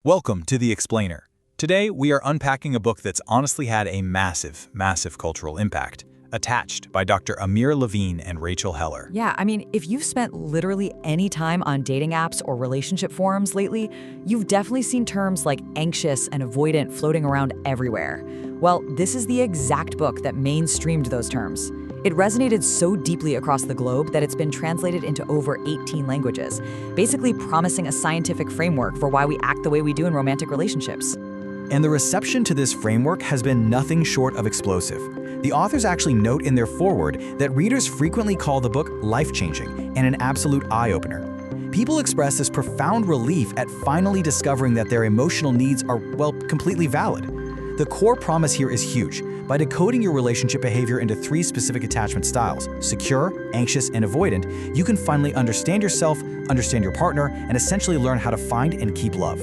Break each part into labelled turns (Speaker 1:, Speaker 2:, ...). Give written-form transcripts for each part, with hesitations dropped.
Speaker 1: Welcome to The Explainer. Today, we are unpacking a book that's honestly had a massive cultural impact. Attached by Dr. Amir Levine and Rachel Heller.
Speaker 2: Yeah, if you've spent literally any time on dating apps or relationship forums lately, you've definitely seen terms like anxious and avoidant floating around everywhere. Well, this is the exact book that mainstreamed those terms. It resonated so deeply across the globe that it's been translated into over 18 languages, basically promising a scientific framework for why we act the way we do in romantic relationships.
Speaker 3: And the reception to this framework has been nothing short of explosive. The authors actually note in their foreword that readers frequently call the book life-changing and an absolute eye-opener. People express this profound relief at finally discovering that their emotional needs are, well, completely valid. The core promise here is huge. By decoding your relationship behavior into 3 specific attachment styles, secure, anxious, and avoidant, you can finally understand yourself, understand your partner, and essentially learn how to find and keep love.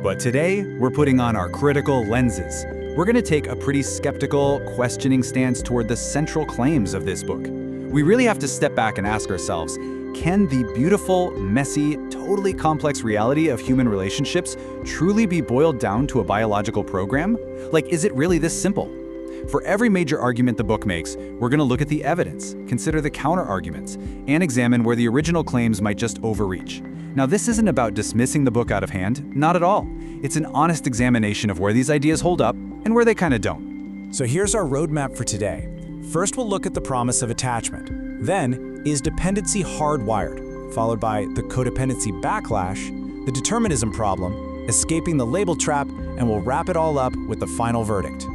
Speaker 4: But today, we're putting on our critical lenses. We're going to take a pretty skeptical, questioning stance toward the central claims of this book. We really have to step back and ask ourselves, can the beautiful, messy, totally complex reality of human relationships truly be boiled down to a biological program? Like, is it really this simple? For every major argument the book makes, we're going to look at the evidence, consider the counter-arguments, and examine where the original claims might just overreach. Now, this isn't about dismissing the book out of hand, not at all. It's an honest examination of where these ideas hold up and where they kind of don't.
Speaker 5: So here's our roadmap for today. First, we'll look at the promise of attachment. Then, is dependency hardwired? Followed by the codependency backlash, the determinism problem, escaping the label trap, and we'll wrap it all up with the final verdict.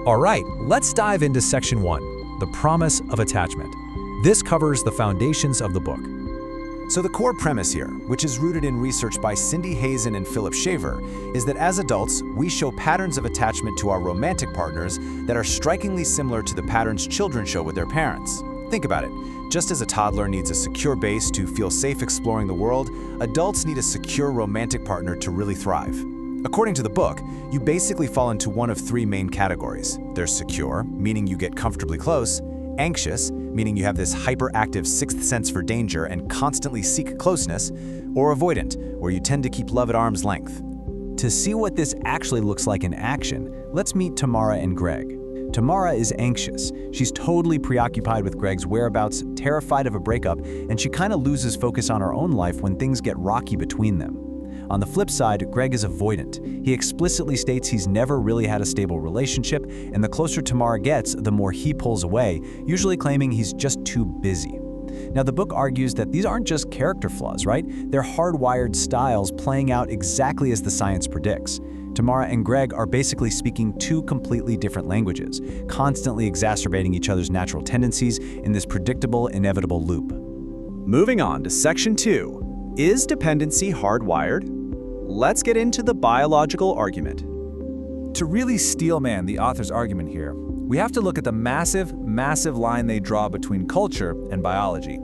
Speaker 6: All right, let's dive into Section 1, the promise of attachment. This covers the foundations of the book.
Speaker 5: So the core premise here, which is rooted in research by Cindy Hazen and Philip Shaver, is that as adults, we show patterns of attachment to our romantic partners that are strikingly similar to the patterns children show with their parents. Think about it. Just as a toddler needs a secure base to feel safe exploring the world, adults need a secure romantic partner to really thrive. According to the book, you basically fall into one of 3 main categories. There's secure, meaning you get comfortably close; anxious, meaning you have this hyperactive 6th sense for danger and constantly seek closeness; or avoidant, where you tend to keep love at arm's length. To see what this actually looks like in action, let's meet Tamara and Greg. Tamara is anxious. She's totally preoccupied with Greg's whereabouts, terrified of a breakup, and she kind of loses focus on her own life when things get rocky between them. On the flip side, Greg is avoidant. He explicitly states he's never really had a stable relationship, and the closer Tamara gets, the more he pulls away, usually claiming he's just too busy. Now, the book argues that these aren't just character flaws, right? They're hardwired styles playing out exactly as the science predicts. Tamara and Greg are basically speaking 2 completely different languages, constantly exacerbating each other's natural tendencies in this predictable, inevitable loop.
Speaker 4: Moving on to Section 2. Is dependency hardwired? Let's get into the biological argument.
Speaker 1: To really steelman the author's argument here, we have to look at the massive line they draw between culture and biology.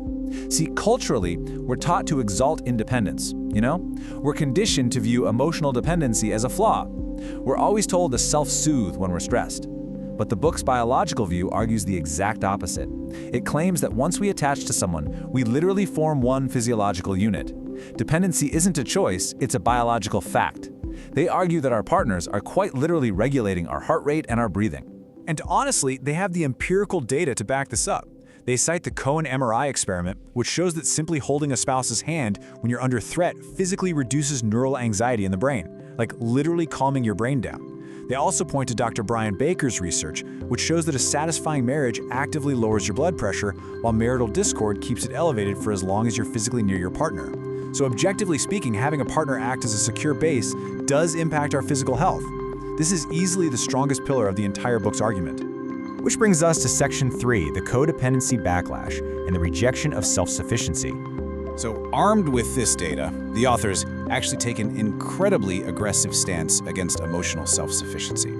Speaker 1: See, culturally, we're taught to exalt independence, We're conditioned to view emotional dependency as a flaw. We're always told to self-soothe when we're stressed. But the book's biological view argues the exact opposite. It claims that once we attach to someone, we literally form one physiological unit. Dependency isn't a choice, it's a biological fact. They argue that our partners are quite literally regulating our heart rate and our breathing.
Speaker 5: And honestly, they have the empirical data to back this up. They cite the Cohen MRI experiment, which shows that simply holding a spouse's hand when you're under threat physically reduces neural anxiety in the brain, like literally calming your brain down. They also point to Dr. Brian Baker's research, which shows that a satisfying marriage actively lowers your blood pressure, while marital discord keeps it elevated for as long as you're physically near your partner. So objectively speaking, having a partner act as a secure base does impact our physical health. This is easily the strongest pillar of the entire book's argument.
Speaker 3: Which brings us to Section 3, the codependency backlash and the rejection of self-sufficiency.
Speaker 7: So armed with this data, the authors actually take an incredibly aggressive stance against emotional self-sufficiency.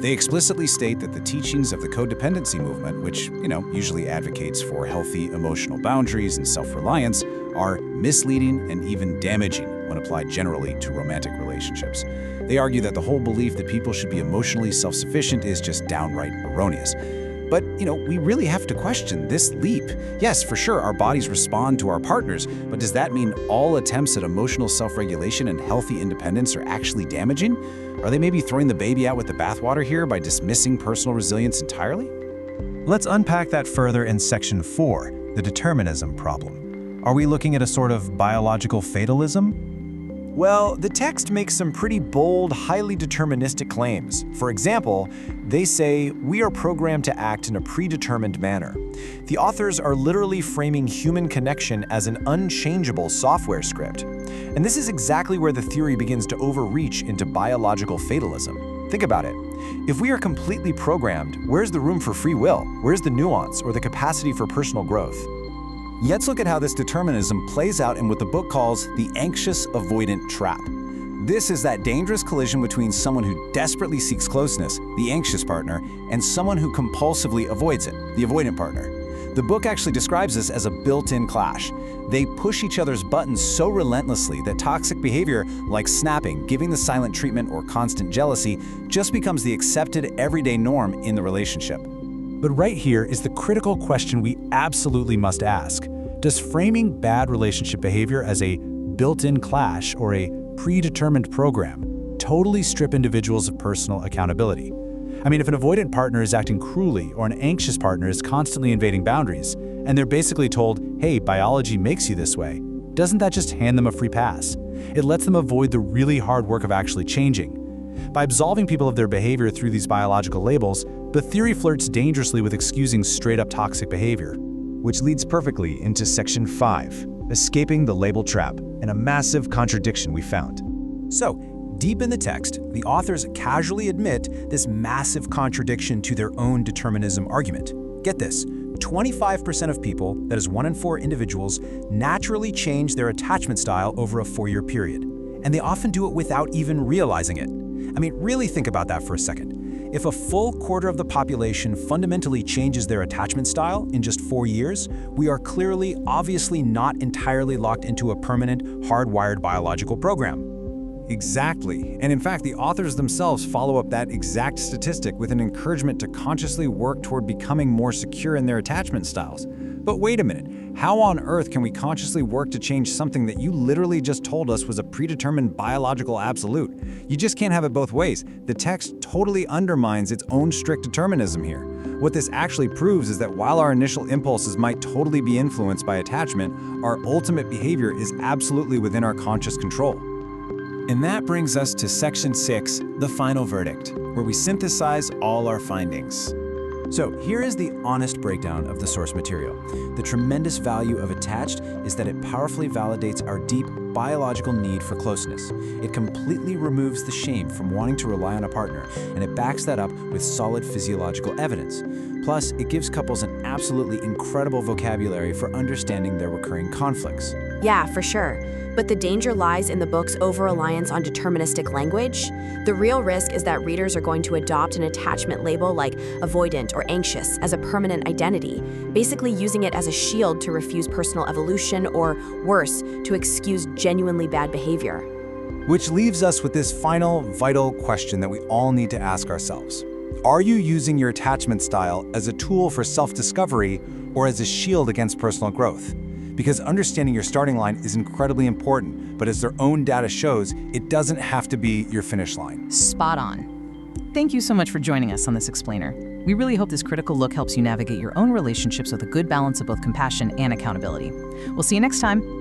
Speaker 7: They explicitly state that the teachings of the codependency movement, which, usually advocates for healthy emotional boundaries and self-reliance, are misleading and even damaging when applied generally to romantic relationships. They argue that the whole belief that people should be emotionally self-sufficient is just downright erroneous. But, we really have to question this leap. Yes, for sure, our bodies respond to our partners, but does that mean all attempts at emotional self-regulation and healthy independence are actually damaging? Are they maybe throwing the baby out with the bathwater here by dismissing personal resilience entirely?
Speaker 6: Let's unpack that further in Section 4, the determinism problem. Are we looking at a sort of biological fatalism?
Speaker 5: Well, the text makes some pretty bold, highly deterministic claims. For example, they say, we are programmed to act in a predetermined manner. The authors are literally framing human connection as an unchangeable software script. And this is exactly where the theory begins to overreach into biological fatalism. Think about it. If we are completely programmed, where's the room for free will? Where's the nuance or the capacity for personal growth?
Speaker 1: Let's look at how this determinism plays out in what the book calls the anxious avoidant trap. This is that dangerous collision between someone who desperately seeks closeness, the anxious partner, and someone who compulsively avoids it, the avoidant partner. The book actually describes this as a built-in clash. They push each other's buttons so relentlessly that toxic behavior like snapping, giving the silent treatment, or constant jealousy just becomes the accepted everyday norm in the relationship.
Speaker 6: But right here is the critical question we absolutely must ask. Does framing bad relationship behavior as a built-in clash or a predetermined program totally strip individuals of personal accountability? I mean, if an avoidant partner is acting cruelly or an anxious partner is constantly invading boundaries, and they're basically told, hey, biology makes you this way, doesn't that just hand them a free pass? It lets them avoid the really hard work of actually changing. By absolving people of their behavior through these biological labels, the theory flirts dangerously with excusing straight-up toxic behavior.
Speaker 5: Which leads perfectly into Section 5, escaping the label trap, and a massive contradiction we found. So, deep in the text, the authors casually admit this massive contradiction to their own determinism argument. Get this, 25% of people, that is 1 in 4 individuals, naturally change their attachment style over a 4-year period. And they often do it without even realizing it. I mean, really think about that for a second. If a full quarter of the population fundamentally changes their attachment style in just 4 years, we are clearly, obviously not entirely locked into a permanent, hardwired biological program.
Speaker 1: Exactly. And in fact, the authors themselves follow up that exact statistic with an encouragement to consciously work toward becoming more secure in their attachment styles. But wait a minute, how on earth can we consciously work to change something that you literally just told us was a predetermined biological absolute? You just can't have it both ways. The text totally undermines its own strict determinism here. What this actually proves is that while our initial impulses might totally be influenced by attachment, our ultimate behavior is absolutely within our conscious control. And that brings us to Section 6, the final verdict, where we synthesize all our findings. So here is the honest breakdown of the source material. The tremendous value of attached is that it powerfully validates our deep biological need for closeness. It completely removes the shame from wanting to rely on a partner, and it backs that up with solid physiological evidence. Plus, it gives couples an absolutely incredible vocabulary for understanding their recurring conflicts.
Speaker 8: Yeah, for sure. But the danger lies in the book's over-reliance on deterministic language. The real risk is that readers are going to adopt an attachment label like avoidant or anxious as a permanent identity, basically using it as a shield to refuse personal evolution or, worse, to excuse genuinely bad behavior.
Speaker 1: Which leaves us with this final, vital question that we all need to ask ourselves. Are you using your attachment style as a tool for self-discovery or as a shield against personal growth? Because understanding your starting line is incredibly important, but as their own data shows, it doesn't have to be your finish line.
Speaker 9: Spot on. Thank you so much for joining us on this explainer. We really hope this critical look helps you navigate your own relationships with a good balance of both compassion and accountability. We'll see you next time.